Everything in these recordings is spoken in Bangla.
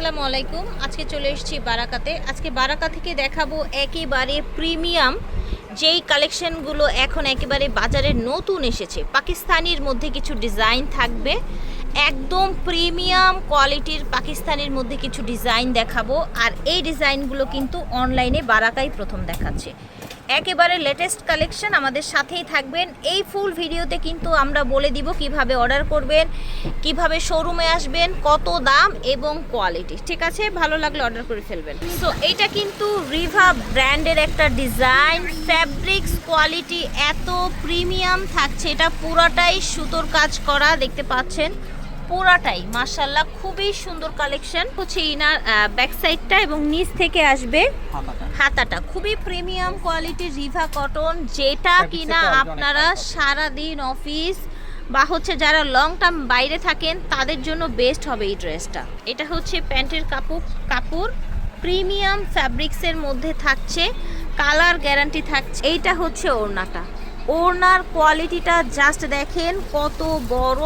আসসালামু আলাইকুম। আজকে চলে এসেছি বারাকাতে। আজকে বারাকা থেকে দেখাবো একেবারে প্রিমিয়াম যেই কালেকশনগুলো এখন একেবারে বাজারে নতুন এসেছে। পাকিস্তানির মধ্যে কিছু ডিজাইন থাকবে, একদম প্রিমিয়াম কোয়ালিটির পাকিস্তানের মধ্যে কিছু ডিজাইন দেখাবো। আর এই ডিজাইনগুলো কিন্তু অনলাইনে বারাকাই প্রথম দেখাচ্ছে। একেবারে লেটেস্ট কালেকশন, আমাদের সাথেই থাকবেন। এই ফুল ভিডিওতে কিন্তু আমরা বলে দিব কিভাবে অর্ডার করবেন, কিভাবে শোরুমে আসবেন, কত দাম এবং কোয়ালিটি। ঠিক আছে, ভালো লাগলে অর্ডার করে ফেলবেন। সো এইটা কিন্তু রিভা ব্র্যান্ডের একটা ডিজাইন, ফ্যাব্রিক্স কোয়ালিটি এত প্রিমিয়াম থাকছে। এটা পুরাটাই সুতোর কাজ করা, দেখতে পাচ্ছেন পুরাটাই মাশাআল্লাহ খুবই সুন্দর কালেকশন। হচ্ছে ইনার ব্যাক সাইডটা এবং নিচ থেকে আসবে হাতাটা, খুবই প্রিমিয়াম কোয়ালিটির রিভা কটন, যেটা কিনা আপনারা সারা দিন অফিস বা হচ্ছে যারা লং টার্ম বাইরে থাকেন তাদের জন্য বেস্ট হবে এই ড্রেসটা। এটা হচ্ছে প্যান্টের কাপড় প্রিমিয়াম ফ্যাব্রিক্সের মধ্যে থাকছে, কালার গ্যারান্টি থাকছে। এইটা হচ্ছে ওড়নাটা, ওড়নার কোয়ালিটিটা জাস্ট দেখেন কত বড়,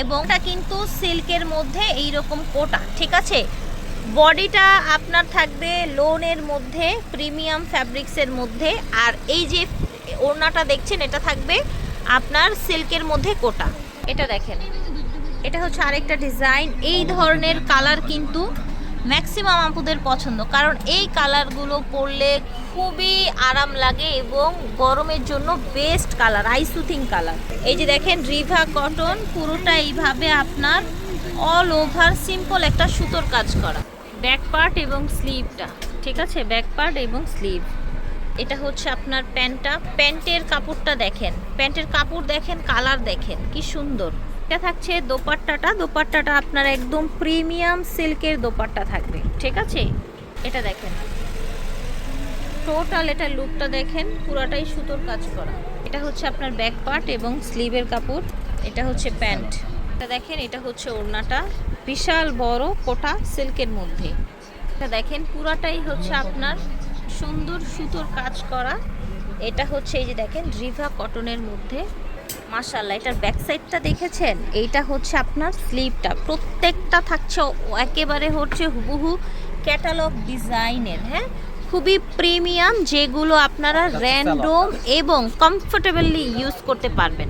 এবং এটা কিন্তু সিল্কের মধ্যে এইরকম কোটা। ঠিক আছে, বডিটা আপনার থাকবে লোনের মধ্যে প্রিমিয়াম ফ্যাব্রিক্সের মধ্যে, আর এই যে ওড়নাটা দেখছেন এটা থাকবে আপনার সিল্কের মধ্যে কোটা। এটা দেখেন, এটা হচ্ছে আরেকটা ডিজাইন। এই ধরনের কালার কিন্তু ম্যাক্সিমাম আপুদের পছন্দ, কারণ এই কালারগুলো পরলে খুবই আরাম লাগে এবং গরমের জন্য best colour, I soothing colour. এই যে দেখেন রিভা কটন, পুরোটা এইভাবে আপনার অল ওভার সিম্পল একটা সুতোর কাজ করা। ব্যাক পার্ট এবং স্লিভটা, ঠিক আছে, ব্যাক পার্ট এবং স্লিভ। এটা হচ্ছে আপনার প্যান্টটা, প্যান্টের কাপড়টা দেখেন, প্যান্টের কাপড় দেখেন, কালার দেখেন কি সুন্দর। এটা থাকছে দোপাট্টাটা আপনার একদম প্রিমিয়াম সিল্কের দোপাট্টা থাকবে। ঠিক আছে, এটা দেখেন টোটাল, এটা লুকটা দেখেন পুরাটাই সুতোর কাজ করা। এটা হচ্ছে আপনার ব্যাক পার্ট এবং স্লিভের কাপড়। এটা হচ্ছে প্যান্ট, এটা দেখেন, এটা হচ্ছে ওড়নাটা বিশাল বড় কোটা সিল্কের মধ্যে। এটা দেখেন পুরাটাই হচ্ছে আপনার সুন্দর সুতোর কাজ করা। এটা হচ্ছে এই যে দেখেন রিভা কটনের মধ্যে মাশাআল্লাহ। এটার ব্যাক সাইডটা দেখেছেন, এইটা হচ্ছে আপনার স্লিভটা, প্রত্যেকটা থাকছে একেবারে হচ্ছে হুবহু ক্যাটালগ ডিজাইনের। হ্যাঁ, খুবই প্রিমিয়াম, যেগুলো আপনারা র্যান্ডম এবং কমফোর্টেবলি ইউজ করতে পারবেন।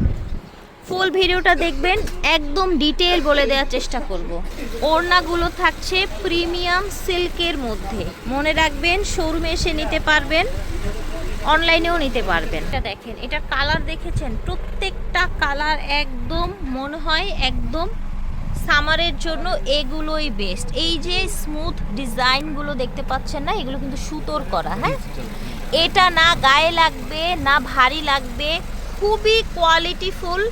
ফুল ভিডিওটা দেখবেন, একদম ডিটেল বলে দেওয়ার চেষ্টা করব। ওড়নাগুলো থাকছে প্রিমিয়াম সিল্কের মধ্যে, মনে রাখবেন শোরুমে এসে নিতে পারবেন, অনলাইনেও নিতে পারবেন। এটা দেখেন, এটা কালার দেখেছেন, প্রত্যেকটা কালার একদম মনে হয় একদম সামারের জন্য এগুলোই বেস্ট। এই যে স্মুথ ডিজাইনগুলো দেখতে পাচ্ছেন না, এগুলো কিন্তু সুতোর করা। হ্যাঁ, এটা না গায়ে লাগবে না ভারী লাগবে, খুবই কোয়ালিটিফুল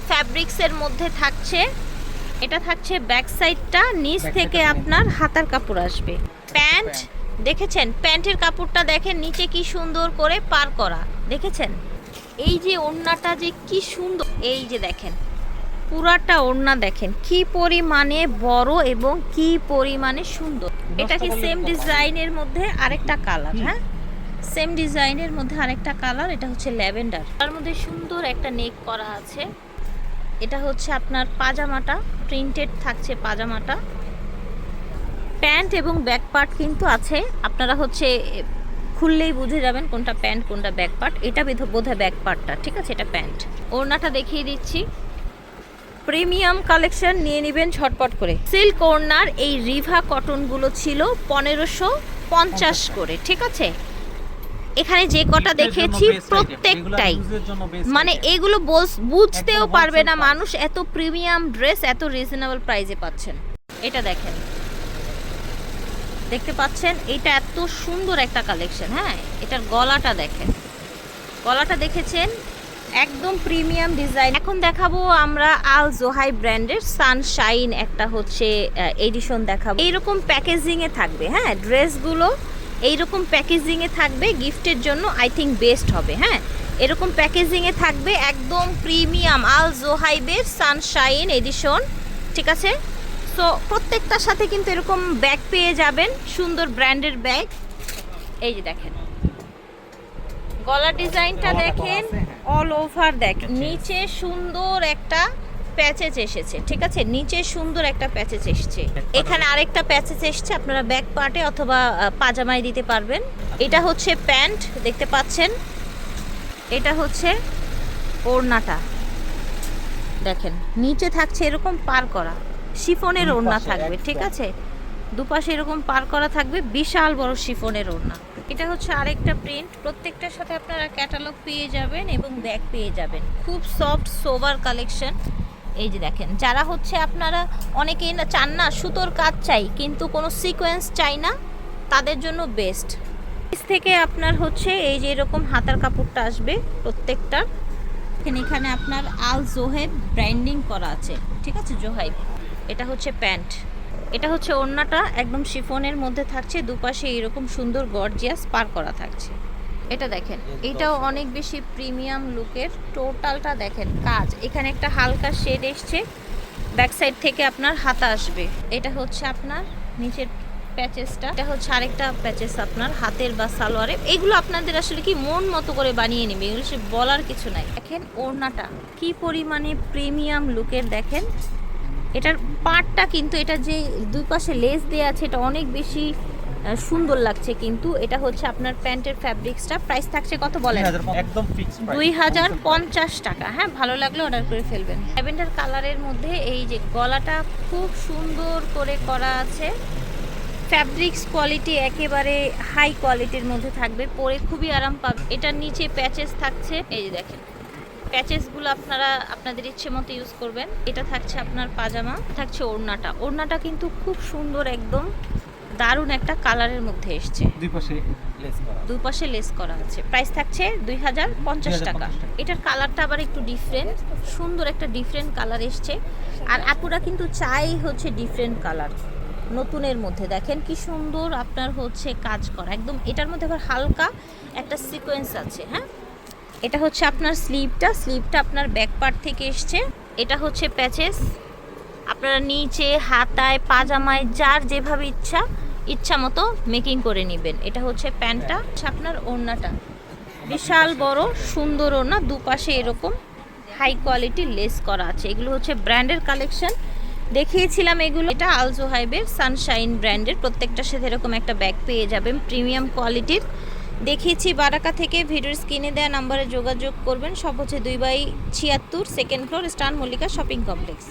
ফ্যাব্রিক্সের মধ্যে থাকছে। এটা থাকছে ব্যাক সাইডটা, নিচ থেকে আপনার হাতার কাপড় আসবে। প্যান্ট দেখেছেন, প্যান্টের কাপড়টা দেখেন নিচে কি সুন্দর করে পার করা, দেখেছেন। এই যে ওড়নাটা যে কি সুন্দর, এই যে দেখেন পুরাটা ওড়না দেখেন কি পরিমাণে বড় এবং কি পরিমাণে সুন্দর। এটা কি সেম ডিজাইনের মধ্যে আরেকটা কালার? হ্যাঁ, সেম ডিজাইনের মধ্যে আরেকটা কালার। এটা হচ্ছে ল্যাভেন্ডার, তার মধ্যে সুন্দর একটা নেক করা আছে। এটা হচ্ছে আপনার পাজামাটা, প্রিন্টেড থাকছে পাজামাটা। প্যান্ট এবং ব্যাক পার্ট কিন্তু আছে, আপনারা হচ্ছে খুললেই বুঝে যাবেন কোনটা প্যান্ট কোনটা ব্যাক পার্ট। এটা বোধহয় ব্যাক পার্টটা। ঠিক আছে, এটা প্যান্ট। ওড়নাটা দেখিয়ে দিচ্ছি, প্রিমিয়াম কালেকশন, নিয়ে নেবেন ঝটপট করে। সিল্ক ওড়নার এই রিভা কটনগুলো ছিল 1550 করে। ঠিক আছে, এখানে যে কটা দেখেছি প্রত্যেকটাই মানে এগুলো বুঝতেও পারবে না মানুষ, এত প্রিমিয়াম ড্রেস এত রিজনেবল প্রাইসে পাচ্ছেন। এটা দেখেন, দেখতে পাচ্ছেন, এটা এত সুন্দর একটা কালেকশন। হ্যাঁ, এটার গলাটা দেখেন, গলাটা দেখেছেন, একদম প্রিমিয়াম ডিজাইন। এখন দেখাবো আমরা আল জোহাই ব্র্যান্ডের সানশাইন একটা হচ্ছে এডিশন দেখাবো। এইরকম প্যাকেজিংয়ে থাকবে। হ্যাঁ, ড্রেসগুলো এইরকম প্যাকেজিংয়ে থাকবে, গিফটের জন্য আই থিঙ্ক বেস্ট হবে। হ্যাঁ, এরকম প্যাকেজিংয়ে থাকবে, একদম প্রিমিয়াম আল জোহাইবের সানশাইন এডিশন। ঠিক আছে, তো প্রত্যেকটার সাথে কিন্তু এরকম ব্যাগ পেয়ে যাবেন, সুন্দর ব্র্যান্ডের ব্যাগ। এই যে দেখেন গলার ডিজাইনটা দেখেন, অল ওভার দেখেন, নিচে সুন্দর একটা প্যাচেজ এসেছে, ঠিক আছে, নিচে সুন্দর একটা প্যাচেজ এসেছে, এখানে আরেকটা প্যাচেজ এসেছে, আপনারা ব্যাক পার্টে অথবা পাজামায় দিতে পারবেন। এটা হচ্ছে প্যান্ট, দেখতে পাচ্ছেন। এটা হচ্ছে ওড়নাটা, দেখেন নিচে থাকছে এরকম পার করা শিফনের ওড়না থাকবে, ঠিক আছে, দুপাশে এরকম পার করা থাকবে, বিশাল বড় শিফনের ওড়না। এটা হচ্ছে আরেকটা প্রিন্ট, প্রত্যেকটার সাথে আপনারা ক্যাটালগ পেয়ে যাবেন এবং ব্যাগ পেয়ে যাবেন। খুব সফট সোবার কালেকশন। এই যে দেখেন, যারা হচ্ছে আপনারা অনেকেই না চান না সুতোর কাজ চাই কিন্তু কোনো সিকোয়েন্স চাই না, তাদের জন্য বেস্ট। থেকে আপনার হচ্ছে এই যে এরকম হাতার কাপড়টা আসবে প্রত্যেকটা, এখানে আপনার আল জোহেব ব্র্যান্ডিং করা আছে, ঠিক আছে, জোহাইব। এটা হচ্ছে প্যান্ট, এটা হচ্ছে ওড়নাটা একদম শিফনের মধ্যে থাকছে, দুপাশে এরকম সুন্দর গর্জিয়াস পার করা থাকছে। এটা দেখেন, এটাও অনেক বেশি প্রিমিয়াম লুকের, টোটালটা দেখেন কাজ, এখানে একটা হালকা শেড এসছে, ব্যাক সাইড থেকে আপনার হাতা আসবে। এটা হচ্ছে আপনার নিচের প্যাচেসটা, এটা হচ্ছে আরেকটা প্যাচেস আপনার হাতের বা সালোয়ারে। এগুলো আপনাদের আসলে কি মন মতো করে বানিয়ে নেবে, এগুলো সে বলার কিছু নাই। দেখেন ওড়নাটা কি পরিমাণে প্রিমিয়াম লুকের, দেখেন এটার পাটটা কিন্তু, এটা যে দুই পাশে লেস দেওয়া আছে এটা অনেক বেশি সুন্দর লাগছে। কিন্তু এটা হচ্ছে আপনার প্যান্টের ফ্যাব্রিক্সটা, প্রাইস থাকছে কত বলেন? একদম ফিক্সড প্রাইস 2050 টাকা। হ্যাঁ, ভালো লাগলে অর্ডার করে ফেলবেন। ল্যাভেন্ডার কালারের মধ্যে এই যে গলাটা খুব সুন্দর করে করা আছে, ফ্যাব্রিক্স কোয়ালিটি একেবারে হাই কোয়ালিটির মধ্যে থাকবে, পরে খুবই আরাম পাবে। এটার নিচে প্যাচেস থাকছে, এই যে দেখেন প্যাচেসগুলো আপনারা আপনাদের ইচ্ছে মতো ইউজ করবেন। এটা থাকছে আপনার পাজামা, থাকছে ওড়নাটা, ওড়নাটা কিন্তু খুব সুন্দর, একদম দারুণ একটা কালারের মধ্যে এসছে, দুই পাশে লেস করা আছে। প্রাইস থাকছে 2050 টাকা। এটার কালারটা আবার একটু ডিফারেন্ট, সুন্দর একটা ডিফারেন্ট কালার এসছে। আর আপুরা কিন্তু চাই হচ্ছে ডিফারেন্ট কালার, নতুনের মধ্যে দেখেন কি সুন্দর আপনার হচ্ছে কাজ করা একদম। এটার মধ্যে আবার হালকা একটা সিকোয়েন্স আছে। হ্যাঁ, এটা হচ্ছে আপনার স্লিভটা আপনার ব্যাক পার্ট থেকে এসছে। এটা হচ্ছে প্যাচেস, আপনারা নিচে হাতায় পাজামায় যার যেভাবে ইচ্ছা মতো মেকিং করে নেবেন। এটা হচ্ছে প্যান্টটা, আপনার ওড়নাটা বিশাল বড় সুন্দর ওড়না, দুপাশে এরকম হাই কোয়ালিটি লেস করা আছে। এগুলো হচ্ছে ব্র্যান্ডের কালেকশন দেখিয়েছিলাম এগুলো। এটা আল জোহাইবের সানশাইন ব্র্যান্ডের, প্রত্যেকটার সাথে এরকম একটা ব্যাগ পেয়ে যাবেন প্রিমিয়াম কোয়ালিটির। দেখিয়েছি বারাকা থেকে, ভিডিওর স্ক্রিনে দেওয়া নাম্বারে যোগাযোগ করবেন। সব হচ্ছে 2/76 second floor, star Mallika shopping complex.